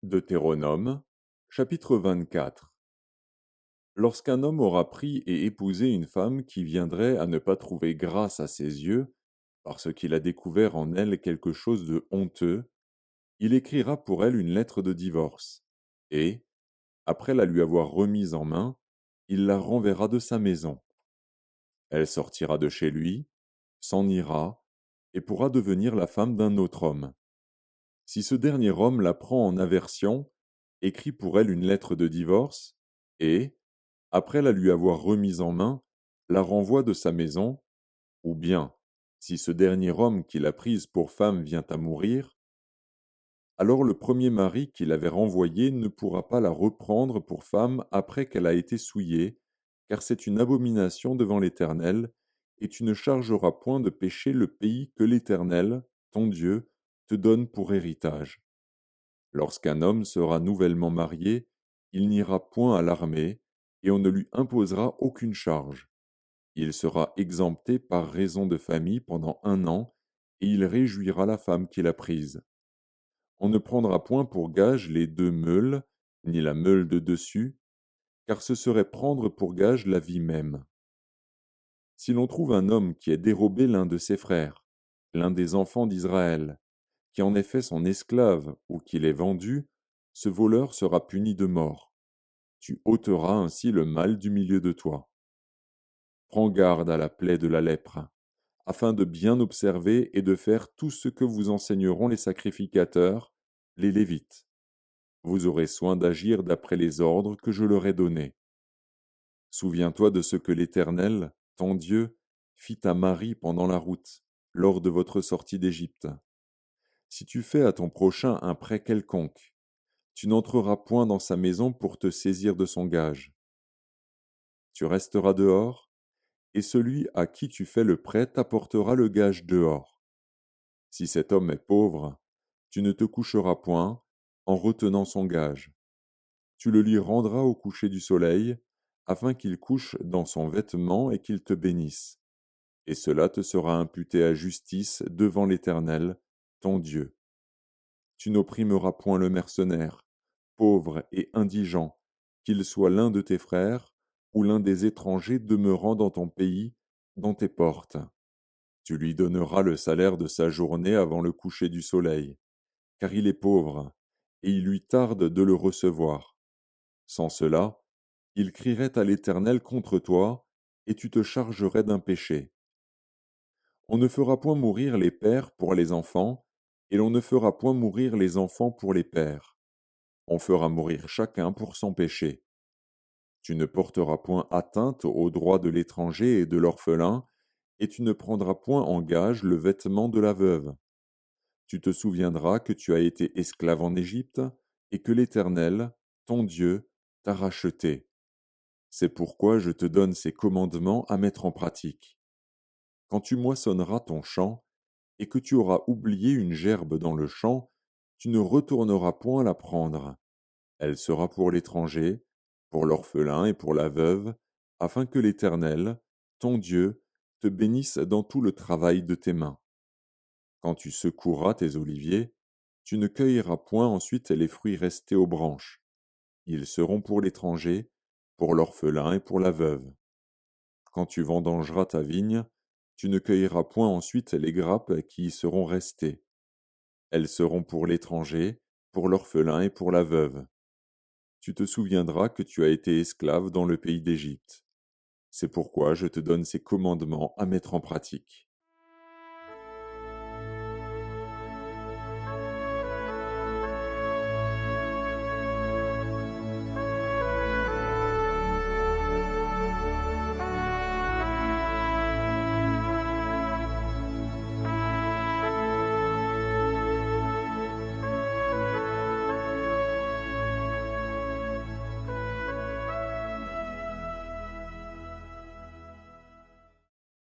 Deutéronome, chapitre 24. Lorsqu'un homme aura pris et épousé une femme qui viendrait à ne pas trouver grâce à ses yeux, parce qu'il a découvert en elle quelque chose de honteux, il écrira pour elle une lettre de divorce, et, après la lui avoir remise en main, il la renverra de sa maison. Elle sortira de chez lui, s'en ira, et pourra devenir la femme d'un autre homme. Si ce dernier homme la prend en aversion, écrit pour elle une lettre de divorce, et, après la lui avoir remise en main, la renvoie de sa maison, ou bien, si ce dernier homme qui l'a prise pour femme vient à mourir, alors le premier mari qui l'avait renvoyée ne pourra pas la reprendre pour femme après qu'elle a été souillée, car c'est une abomination devant l'Éternel, et tu ne chargeras point de péché le pays que l'Éternel, ton Dieu, te donne pour héritage. Lorsqu'un homme sera nouvellement marié, il n'ira point à l'armée, et on ne lui imposera aucune charge. Il sera exempté par raison de famille pendant 1 an, et il réjouira la femme qu'il a prise. On ne prendra point pour gage les 2 meules, ni la meule de dessus, car ce serait prendre pour gage la vie même. Si l'on trouve un homme qui ait dérobé l'un de ses frères, l'un des enfants d'Israël, qui en ait fait son esclave ou qui l'ait vendu, ce voleur sera puni de mort. Tu ôteras ainsi le mal du milieu de toi. Prends garde à la plaie de la lèpre, afin de bien observer et de faire tout ce que vous enseigneront les sacrificateurs, les Lévites. Vous aurez soin d'agir d'après les ordres que je leur ai donnés. Souviens-toi de ce que l'Éternel, ton Dieu, fit à Marie pendant la route, lors de votre sortie d'Égypte. Si tu fais à ton prochain un prêt quelconque, tu n'entreras point dans sa maison pour te saisir de son gage. Tu resteras dehors, et celui à qui tu fais le prêt t'apportera le gage dehors. Si cet homme est pauvre, tu ne te coucheras point en retenant son gage. Tu le lui rendras au coucher du soleil, afin qu'il couche dans son vêtement et qu'il te bénisse. Et cela te sera imputé à justice devant l'Éternel, ton Dieu. Tu n'opprimeras point le mercenaire, pauvre et indigent, qu'il soit l'un de tes frères ou l'un des étrangers demeurant dans ton pays, dans tes portes. Tu lui donneras le salaire de sa journée avant le coucher du soleil, car il est pauvre, et il lui tarde de le recevoir. Sans cela, il crierait à l'Éternel contre toi, et tu te chargerais d'un péché. On ne fera point mourir les pères pour les enfants, et l'on ne fera point mourir les enfants pour les pères. On fera mourir chacun pour son péché. Tu ne porteras point atteinte aux droits de l'étranger et de l'orphelin, et tu ne prendras point en gage le vêtement de la veuve. Tu te souviendras que tu as été esclave en Égypte, et que l'Éternel, ton Dieu, t'a racheté. C'est pourquoi je te donne ces commandements à mettre en pratique. Quand tu moissonneras ton champ, et que tu auras oublié une gerbe dans le champ, tu ne retourneras point la prendre. Elle sera pour l'étranger, pour l'orphelin et pour la veuve, afin que l'Éternel, ton Dieu, te bénisse dans tout le travail de tes mains. Quand tu secoueras tes oliviers, tu ne cueilleras point ensuite les fruits restés aux branches. Ils seront pour l'étranger, pour l'orphelin et pour la veuve. Quand tu vendangeras ta vigne, tu ne cueilleras point ensuite les grappes qui y seront restées. Elles seront pour l'étranger, pour l'orphelin et pour la veuve. Tu te souviendras que tu as été esclave dans le pays d'Égypte. C'est pourquoi je te donne ces commandements à mettre en pratique.